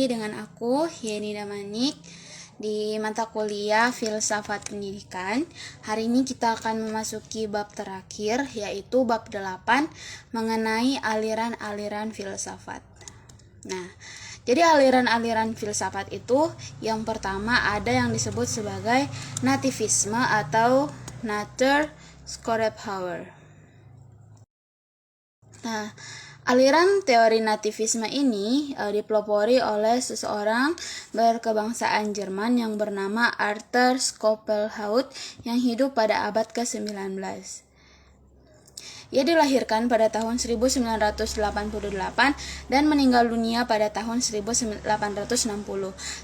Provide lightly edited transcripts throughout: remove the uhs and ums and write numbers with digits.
lagi dengan aku, Yeni Damanik, di mata kuliah Filsafat Pendidikan. Hari ini kita akan memasuki bab terakhir, yaitu bab 8, mengenai aliran-aliran filsafat. Nah, jadi aliran-aliran filsafat itu, yang pertama ada yang disebut sebagai nativisme atau Naturschopenhauer. Nah, aliran teori nativisme ini dipelopori oleh seseorang berkebangsaan Jerman yang bernama Arthur Schopenhauer yang hidup pada abad ke-19. Ia dilahirkan pada tahun 1988 dan meninggal dunia pada tahun 1860.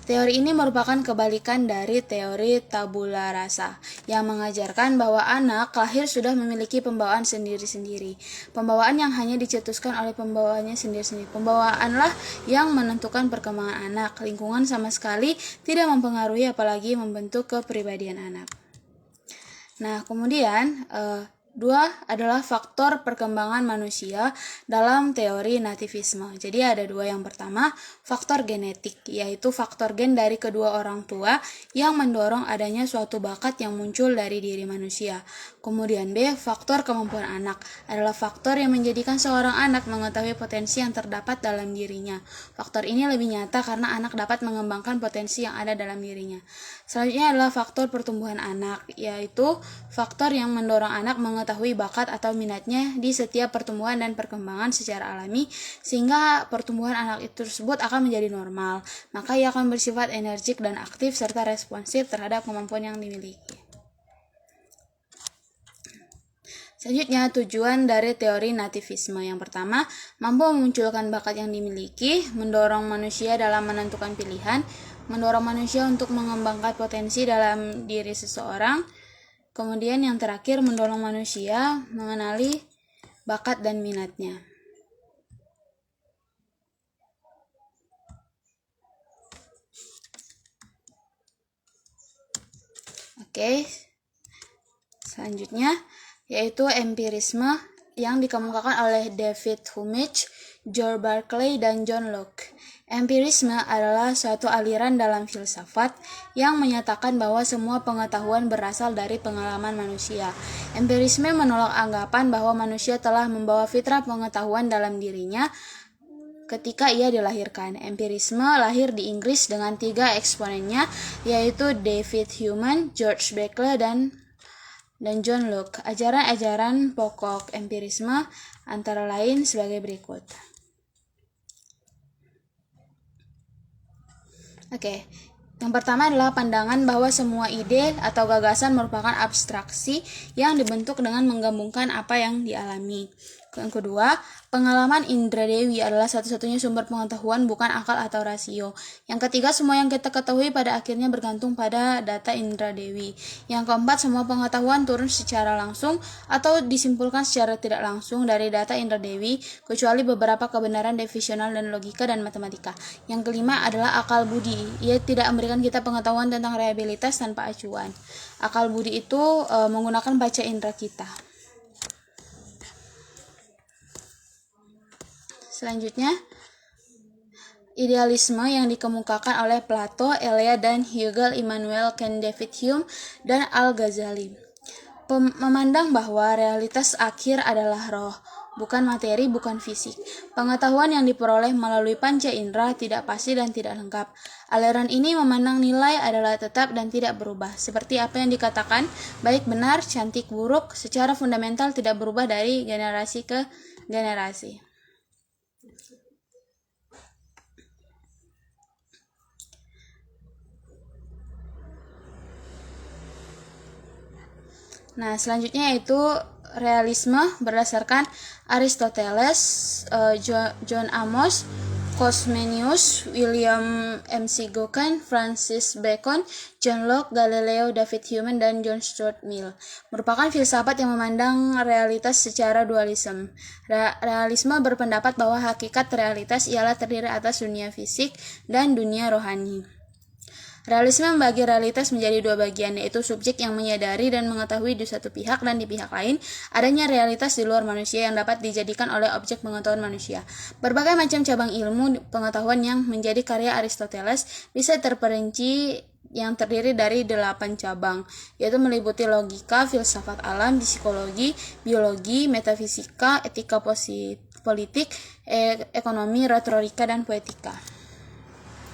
Teori ini merupakan kebalikan dari teori tabula rasa, yang mengajarkan bahwa anak lahir sudah memiliki pembawaan sendiri-sendiri. Pembawaan yang hanya dicetuskan oleh pembawanya sendiri-sendiri. Pembawaanlah yang menentukan perkembangan anak. Lingkungan sama sekali tidak mempengaruhi apalagi membentuk kepribadian anak. Nah, kemudian dua adalah faktor perkembangan manusia dalam teori nativisme. Jadi ada dua. Yang pertama, faktor genetik, yaitu faktor gen dari kedua orang tua yang mendorong adanya suatu bakat yang muncul dari diri manusia. Kemudian B, faktor kemampuan anak, adalah faktor yang menjadikan seorang anak mengetahui potensi yang terdapat dalam dirinya. Faktor ini lebih nyata karena anak dapat mengembangkan potensi yang ada dalam dirinya. Selanjutnya adalah faktor pertumbuhan anak, yaitu faktor yang mendorong anak mengetahui bakat atau minatnya di setiap pertumbuhan dan perkembangan secara alami, sehingga pertumbuhan anak itu tersebut akan menjadi normal. Maka ia akan bersifat energik dan aktif serta responsif terhadap kemampuan yang dimiliki. Selanjutnya, tujuan dari teori nativisme. Yang pertama, mampu memunculkan bakat yang dimiliki, mendorong manusia dalam menentukan pilihan, mendorong manusia untuk mengembangkan potensi dalam diri seseorang. Kemudian yang terakhir, mendorong manusia mengenali bakat dan minatnya. Oke, selanjutnya yaitu empirisme yang dikemukakan oleh David Hume, George Berkeley, dan John Locke. Empirisme adalah suatu aliran dalam filsafat yang menyatakan bahwa semua pengetahuan berasal dari pengalaman manusia. Empirisme menolak anggapan bahwa manusia telah membawa fitrah pengetahuan dalam dirinya ketika ia dilahirkan. Empirisme lahir di Inggris dengan 3 eksponennya, yaitu David Hume, George Berkeley, dan John Locke. Ajaran-ajaran pokok empirisme antara lain sebagai berikut. Oke, yang pertama adalah pandangan bahwa semua ide atau gagasan merupakan abstraksi yang dibentuk dengan menggabungkan apa yang dialami. Yang kedua, pengalaman indra dewi adalah satu-satunya sumber pengetahuan, bukan akal atau rasio. Yang ketiga, semua yang kita ketahui pada akhirnya bergantung pada data indra dewi. Yang keempat, semua pengetahuan turun secara langsung atau disimpulkan secara tidak langsung dari data indra dewi, kecuali beberapa kebenaran definisional dan logika dan matematika. Yang kelima adalah akal budi. Ia tidak memberikan kita pengetahuan tentang realitas tanpa acuan. Akal budi itu menggunakan baca indera kita. Selanjutnya, idealisme yang dikemukakan oleh Plato, Elia, dan Hegel, Immanuel Kant, David Hume, dan Al-Ghazali. Memandang bahwa realitas akhir adalah roh, bukan materi, bukan fisik. Pengetahuan yang diperoleh melalui panca indera tidak pasti dan tidak lengkap. Aliran ini memandang nilai adalah tetap dan tidak berubah. Seperti apa yang dikatakan, baik benar, cantik buruk, secara fundamental tidak berubah dari generasi ke generasi. Nah, selanjutnya yaitu realisme berdasarkan Aristoteles, John Amos, Cosmenius, William McGowan, Francis Bacon, John Locke, Galileo, David Hume, dan John Stuart Mill. Merupakan filsafat yang memandang realitas secara dualisme. Realisme berpendapat bahwa hakikat realitas ialah terdiri atas dunia fisik dan dunia rohani. Realisme membagi realitas menjadi dua bagian, yaitu subjek yang menyadari dan mengetahui di satu pihak dan di pihak lain adanya realitas di luar manusia yang dapat dijadikan oleh objek pengetahuan manusia. Berbagai macam cabang ilmu pengetahuan yang menjadi karya Aristoteles bisa terperinci yang terdiri dari 8 cabang, yaitu meliputi logika, filsafat alam, psikologi, biologi, metafisika, etika politik, ekonomi, retorika, dan poetika.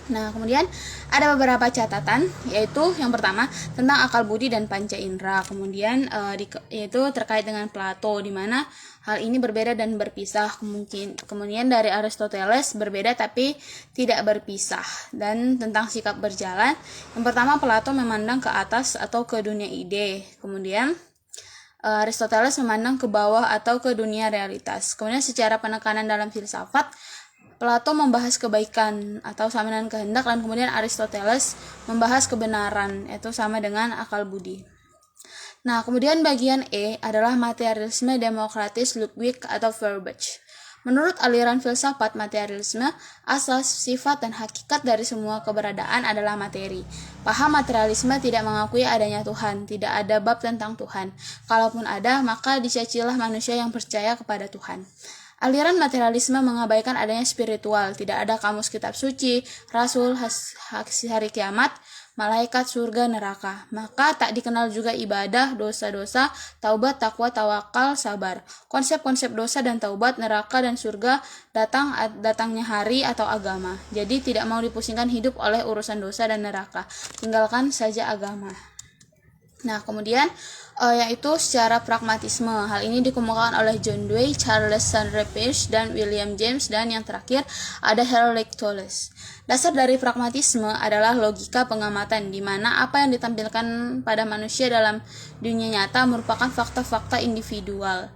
Nah, kemudian ada beberapa catatan, yaitu yang pertama tentang akal budi dan panca indera. Kemudian yaitu terkait dengan Plato, di mana hal ini berbeda dan berpisah. Kemudian dari Aristoteles berbeda tapi tidak berpisah. Dan tentang sikap berjalan, yang pertama Plato memandang ke atas atau ke dunia ide. Kemudian Aristoteles memandang ke bawah atau ke dunia realitas. Kemudian secara penekanan dalam filsafat, Plato membahas kebaikan atau samanan kehendak, dan kemudian Aristoteles membahas kebenaran, yaitu sama dengan akal budi. Nah, kemudian bagian E adalah materialisme demokratis Ludwig atau Feuerbach. Menurut aliran filsafat materialisme, asas, sifat, dan hakikat dari semua keberadaan adalah materi. Paham materialisme tidak mengakui adanya Tuhan, tidak ada bab tentang Tuhan. Kalaupun ada, maka dicacilah manusia yang percaya kepada Tuhan. Aliran materialisme mengabaikan adanya spiritual, tidak ada kamus kitab suci, rasul, hari kiamat, malaikat, surga, neraka. Maka tak dikenal juga ibadah, dosa-dosa, taubat, takwa, tawakal, sabar. Konsep-konsep dosa dan taubat, neraka dan surga datangnya hari atau agama. Jadi tidak mau dipusingkan hidup oleh urusan dosa dan neraka. Tinggalkan saja agama. Nah, kemudian yaitu secara pragmatisme. Hal ini dikemukakan oleh John Dewey, Charles Sanders Peirce, dan William James, dan yang terakhir ada Harold Toles. Dasar dari pragmatisme adalah logika pengamatan, di mana apa yang ditampilkan pada manusia dalam dunia nyata merupakan fakta-fakta individual,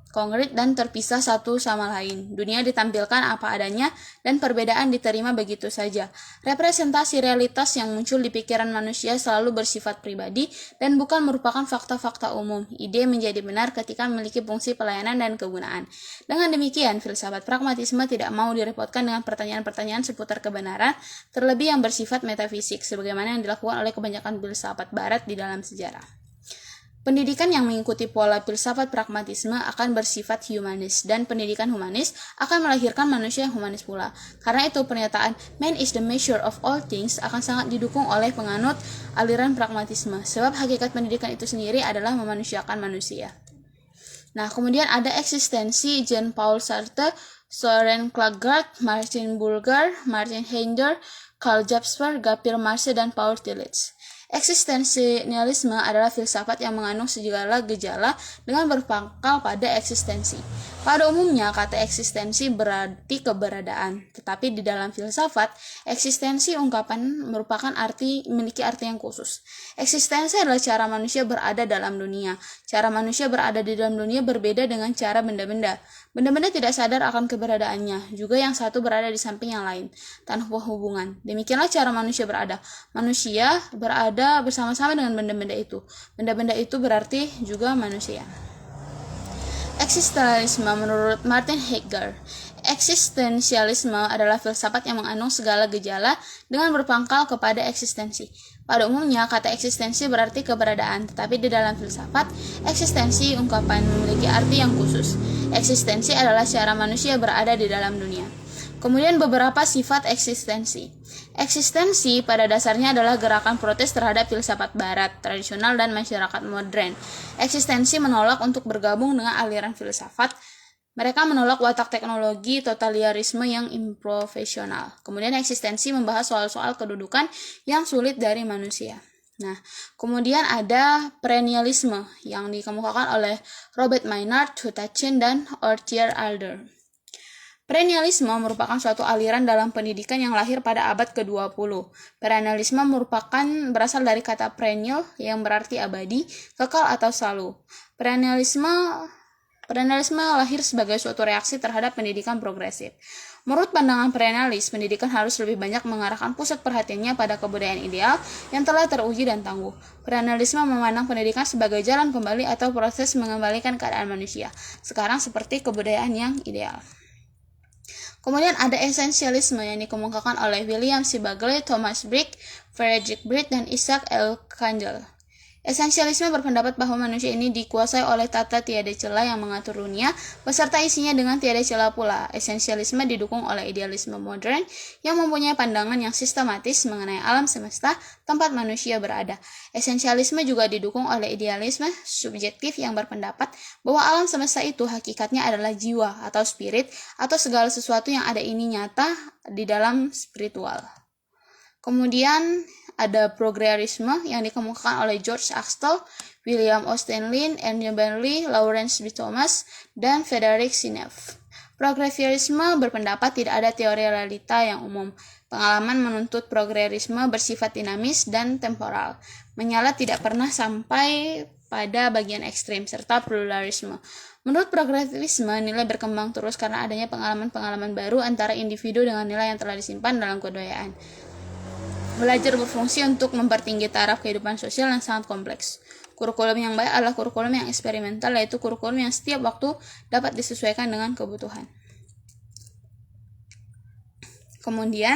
konkret dan terpisah satu sama lain. Dunia ditampilkan apa adanya dan perbedaan diterima begitu saja. Representasi realitas yang muncul di pikiran manusia selalu bersifat pribadi dan bukan merupakan fakta-fakta umum. Ide menjadi benar ketika memiliki fungsi pelayanan dan kegunaan. Dengan demikian, filsafat pragmatisme tidak mau direpotkan dengan pertanyaan-pertanyaan seputar kebenaran, terlebih yang bersifat metafisik, sebagaimana yang dilakukan oleh kebanyakan filsafat barat di dalam sejarah. Pendidikan yang mengikuti pola filsafat pragmatisme akan bersifat humanis, dan pendidikan humanis akan melahirkan manusia yang humanis pula. Karena itu, pernyataan "man is the measure of all things" akan sangat didukung oleh penganut aliran pragmatisme, sebab hakikat pendidikan itu sendiri adalah memanusiakan manusia. Nah, kemudian ada eksistensi Jean-Paul Sartre, Soren Kierkegaard, Martin Buber, Martin Heidegger, Karl Jaspers, Gabriel Marcel, dan Paul Tillich. Eksistensialisme adalah filsafat yang mengandung segala gejala dengan berpangkal pada eksistensi. Pada umumnya, kata eksistensi berarti keberadaan, tetapi di dalam filsafat, eksistensi ungkapan merupakan memiliki arti yang khusus. Eksistensi adalah cara manusia berada dalam dunia. Cara manusia berada di dalam dunia berbeda dengan cara benda-benda. Benda-benda tidak sadar akan keberadaannya, juga yang satu berada di samping yang lain, tanpa hubungan. Demikianlah cara manusia berada. Manusia berada bersama-sama dengan benda-benda itu. Benda-benda itu berarti juga manusia. Eksistensialisme menurut Martin Heidegger. Eksistensialisme adalah filsafat yang mengandung segala gejala dengan berpangkal kepada eksistensi. Pada umumnya, kata eksistensi berarti keberadaan, tetapi di dalam filsafat, eksistensi ungkapan memiliki arti yang khusus. Eksistensi adalah cara manusia berada di dalam dunia. Kemudian beberapa sifat eksistensi. Eksistensi pada dasarnya adalah gerakan protes terhadap filsafat barat, tradisional, dan masyarakat modern. Eksistensi menolak untuk bergabung dengan aliran filsafat. Mereka menolak watak teknologi totalitarisme yang improfesional. Kemudian eksistensi membahas soal-soal kedudukan yang sulit dari manusia. Nah, kemudian ada perennialisme yang dikemukakan oleh Robert Maynard, Huta Chin, dan Ortier Alder. Perennialisme merupakan suatu aliran dalam pendidikan yang lahir pada abad ke-20. Perennialisme berasal dari kata perennial yang berarti abadi, kekal atau selalu. Perennialisme lahir sebagai suatu reaksi terhadap pendidikan progresif. Menurut pandangan perennialis, pendidikan harus lebih banyak mengarahkan pusat perhatiannya pada kebudayaan ideal yang telah teruji dan tangguh. Perennialisme memandang pendidikan sebagai jalan kembali atau proses mengembalikan keadaan manusia sekarang seperti kebudayaan yang ideal. Kemudian ada esensialisme yang dikemukakan oleh William C. Bagley, Thomas Brick, Frederick Britt, dan Isaac L. Kandel. Esensialisme berpendapat bahwa manusia ini dikuasai oleh tata tiada celah yang mengatur dunia, beserta isinya dengan tiada celah pula. Esensialisme didukung oleh idealisme modern yang mempunyai pandangan yang sistematis mengenai alam semesta tempat manusia berada. Esensialisme juga didukung oleh idealisme subjektif yang berpendapat bahwa alam semesta itu hakikatnya adalah jiwa atau spirit atau segala sesuatu yang ada ini nyata di dalam spiritual. Kemudian ada progresisme yang dikemukakan oleh George Axtell, William Austin Lin, Andrew Bentley, Lawrence B. Thomas, dan Frederick Sinev. Progresisme berpendapat tidak ada teori realita yang umum. Pengalaman menuntut progresisme bersifat dinamis dan temporal. Menyala tidak pernah sampai pada bagian ekstrim, serta pluralisme. Menurut progresisme, nilai berkembang terus karena adanya pengalaman-pengalaman baru antara individu dengan nilai yang telah disimpan dalam kebudayaan. Belajar berfungsi untuk mempertinggi taraf kehidupan sosial yang sangat kompleks. Kurikulum yang baik adalah kurikulum yang eksperimental, yaitu kurikulum yang setiap waktu dapat disesuaikan dengan kebutuhan. Kemudian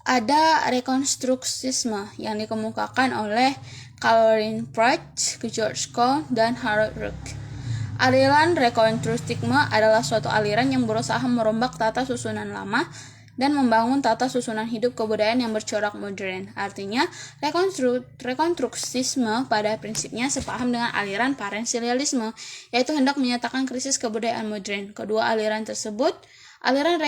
ada rekonstruksisme yang dikemukakan oleh Caroline Pratt, George Cole, dan Harold Rook. Aliran rekonstruktisme adalah suatu aliran yang berusaha merombak tata susunan lama dan membangun tata susunan hidup kebudayaan yang bercorak modern. Artinya, rekonstruksisme pada prinsipnya sepaham dengan aliran parensialisme, yaitu hendak menyatakan krisis kebudayaan modern. Kedua aliran tersebut, aliran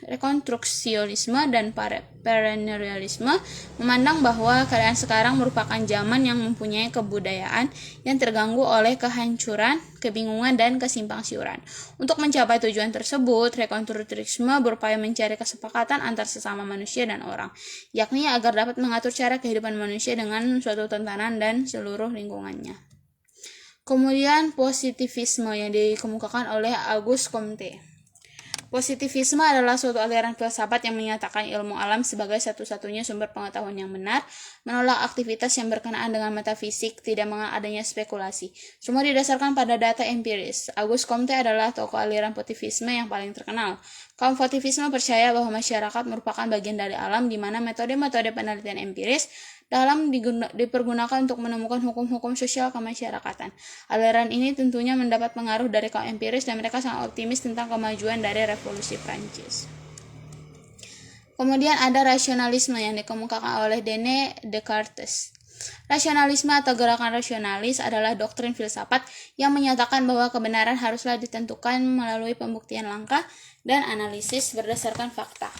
rekonstruksionisme dan perennialisme, memandang bahwa keadaan sekarang merupakan zaman yang mempunyai kebudayaan yang terganggu oleh kehancuran, kebingungan, dan kesimpang siuran. Untuk mencapai tujuan tersebut, rekonstruksionisme berupaya mencari kesepakatan antar sesama manusia dan orang, yakni agar dapat mengatur cara kehidupan manusia dengan suatu tatanan dan seluruh lingkungannya. Kemudian positivisme yang dikemukakan oleh Auguste Comte. Positivisme adalah suatu aliran filsafat yang menyatakan ilmu alam sebagai satu-satunya sumber pengetahuan yang benar, menolak aktivitas yang berkenaan dengan metafisik, tidak mengenal adanya spekulasi. Semua didasarkan pada data empiris. Auguste Comte adalah tokoh aliran positivisme yang paling terkenal. Kaum positivisme percaya bahwa masyarakat merupakan bagian dari alam di mana metode-metode penelitian empiris dalam dipergunakan untuk menemukan hukum-hukum sosial kemasyarakatan. Aliran ini tentunya mendapat pengaruh dari kaum empiris dan mereka sangat optimis tentang kemajuan dari revolusi Prancis. Kemudian ada rasionalisme yang dikemukakan oleh René Descartes. Rasionalisme atau gerakan rasionalis adalah doktrin filsafat yang menyatakan bahwa kebenaran haruslah ditentukan melalui pembuktian langkah dan analisis berdasarkan fakta.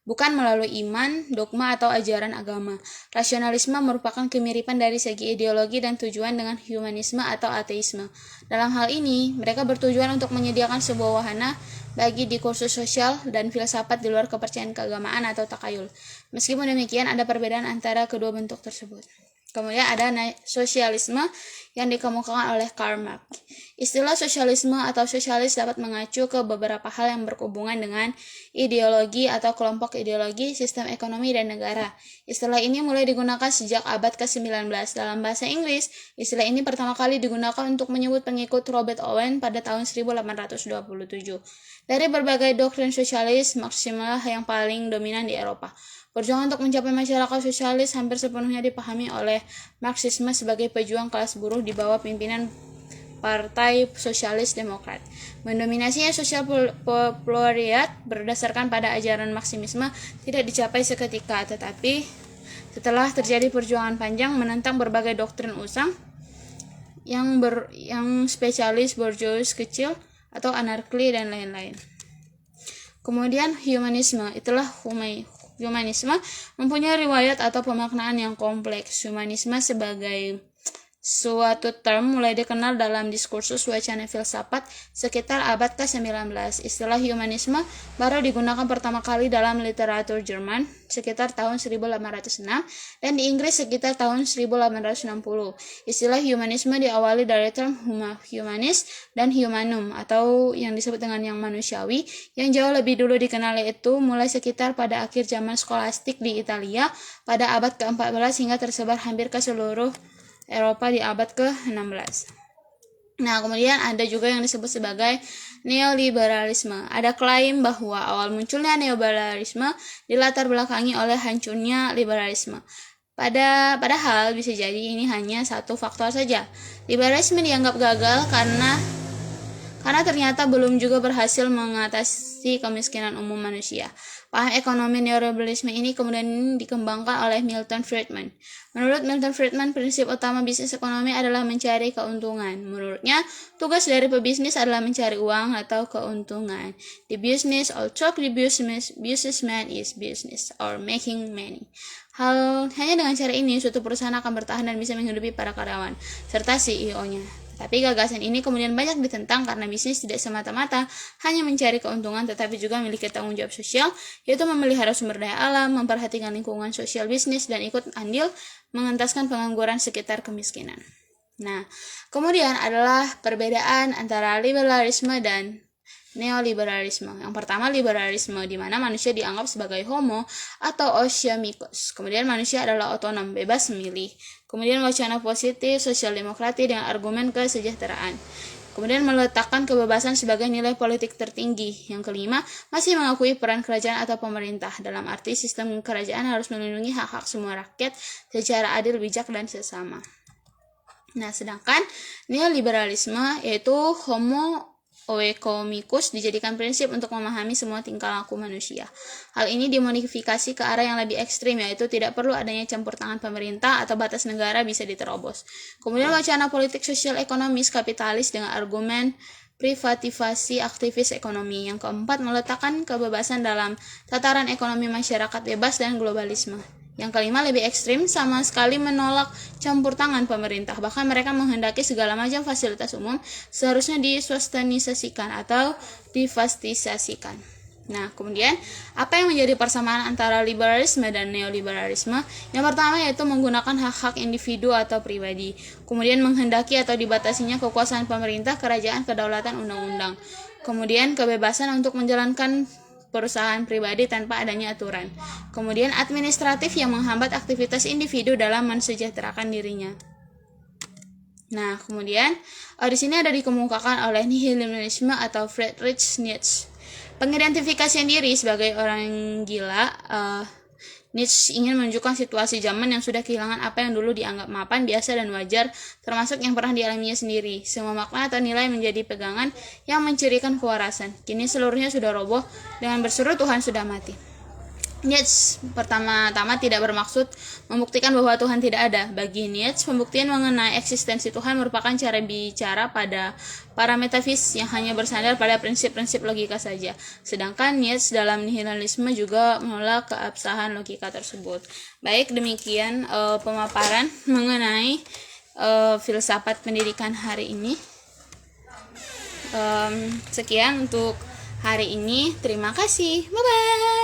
Bukan melalui iman, dogma, atau ajaran agama. Rasionalisme merupakan kemiripan dari segi ideologi dan tujuan dengan humanisme atau ateisme. Dalam hal ini, mereka bertujuan untuk menyediakan sebuah wahana bagi diskursus sosial dan filsafat di luar kepercayaan keagamaan atau takayul. Meskipun demikian, ada perbedaan antara kedua bentuk tersebut. Kemudian ada sosialisme yang dikemukakan oleh Karl Marx. Istilah sosialisme atau sosialis dapat mengacu ke beberapa hal yang berhubungan dengan ideologi atau kelompok ideologi, sistem ekonomi, dan negara. Istilah ini mulai digunakan sejak abad ke-19. Dalam bahasa Inggris, istilah ini pertama kali digunakan untuk menyebut pengikut Robert Owen pada tahun 1827. Dari berbagai doktrin sosialis, Marxisme yang paling dominan di Eropa. Perjuangan untuk mencapai masyarakat sosialis hampir sepenuhnya dipahami oleh Marxisme sebagai pejuang kelas buruh di bawah pimpinan Partai Sosialis Demokrat. Mendominasinya sosial proletariat berdasarkan pada ajaran Marxisme tidak dicapai seketika, tetapi setelah terjadi perjuangan panjang menentang berbagai doktrin usang yang spesialis bourgeois kecil atau anarki dan lain-lain. Kemudian humanisme, humanisme mempunyai riwayat atau pemaknaan yang kompleks. Humanisme sebagai suatu term mulai dikenal dalam diskursus wacana filsafat sekitar abad ke-19. Istilah humanisme baru digunakan pertama kali dalam literatur Jerman sekitar tahun 1806 dan di Inggris sekitar tahun 1860. Istilah humanisme diawali dari term humanis dan humanum atau yang disebut dengan yang manusiawi yang jauh lebih dulu dikenali itu mulai sekitar pada akhir zaman skolastik di Italia pada abad ke-14 hingga tersebar hampir ke seluruh Eropa di abad ke-16. Nah, kemudian ada juga yang disebut sebagai neoliberalisme. Ada klaim bahwa awal munculnya neoliberalisme dilatar belakangi oleh hancurnya liberalisme. Padahal bisa jadi ini hanya satu faktor saja. Liberalisme dianggap gagal karena ternyata belum juga berhasil mengatasi kemiskinan umum manusia. Paham ekonomi neoliberalisme ini kemudian dikembangkan oleh Milton Friedman. Menurut Milton Friedman, prinsip utama bisnis ekonomi adalah mencari keuntungan. Menurutnya, tugas dari pebisnis adalah mencari uang atau keuntungan. The business or talk the businessman is business or making money. Hanya dengan cara ini, suatu perusahaan akan bertahan dan bisa menghidupi para karyawan, serta CEO-nya. Tapi gagasan ini kemudian banyak ditentang karena bisnis tidak semata-mata hanya mencari keuntungan tetapi juga memiliki tanggung jawab sosial, yaitu memelihara sumber daya alam, memperhatikan lingkungan sosial bisnis, dan ikut andil mengentaskan pengangguran sekitar kemiskinan. Nah, kemudian adalah perbedaan antara liberalisme dan neoliberalisme. Yang pertama, liberalisme, di mana manusia dianggap sebagai homo atau oisiomikos. Kemudian manusia adalah otonom, bebas memilih. Kemudian wacana positif, sosial demokrati dengan argumen kesejahteraan. Kemudian meletakkan kebebasan sebagai nilai politik tertinggi. Yang kelima, masih mengakui peran kerajaan atau pemerintah. Dalam arti sistem kerajaan harus melindungi hak-hak semua rakyat secara adil, bijak, dan sesama. Nah, sedangkan neoliberalisme yaitu homo oeconomicus dijadikan prinsip untuk memahami semua tingkah laku manusia. Hal ini dimodifikasi ke arah yang lebih ekstrim, yaitu tidak perlu adanya campur tangan pemerintah atau batas negara bisa diterobos. Kemudian wacana politik sosial ekonomis kapitalis dengan argumen privatisasi aktivis ekonomi. Yang keempat, meletakkan kebebasan dalam tataran ekonomi masyarakat bebas dan globalisme. Yang kelima, lebih ekstrim, sama sekali menolak campur tangan pemerintah. Bahkan mereka menghendaki segala macam fasilitas umum seharusnya diswastanisasikan atau divastisasikan. Nah, kemudian apa yang menjadi persamaan antara liberalisme dan neoliberalisme? Yang pertama yaitu menggunakan hak-hak individu atau pribadi. Kemudian menghendaki atau dibatasinya kekuasaan pemerintah, kerajaan, kedaulatan, undang-undang. Kemudian kebebasan untuk menjalankan perusahaan pribadi tanpa adanya aturan. Kemudian administratif yang menghambat aktivitas individu dalam mensejahterakan dirinya. Nah, kemudian di sini ada dikemukakan oleh nihilisme atau Friedrich Nietzsche. Pengidentifikasian diri sebagai orang gila, Nietzsche ingin menunjukkan situasi zaman yang sudah kehilangan apa yang dulu dianggap mapan, biasa, dan wajar, termasuk yang pernah dialaminya sendiri. Semua makna atau nilai menjadi pegangan yang mencirikan kewarasan. Kini seluruhnya sudah roboh dengan berseru Tuhan sudah mati. Nietzsche pertama-tama tidak bermaksud membuktikan bahwa Tuhan tidak ada. Bagi Nietzsche, pembuktian mengenai eksistensi Tuhan merupakan cara bicara pada para metafis yang hanya bersandar pada prinsip-prinsip logika saja. Sedangkan Nietzsche dalam nihilisme juga menolak keabsahan logika tersebut. Baik, demikian pemaparan mengenai filsafat pendidikan hari ini. Sekian untuk hari ini. Terima kasih. Bye-bye.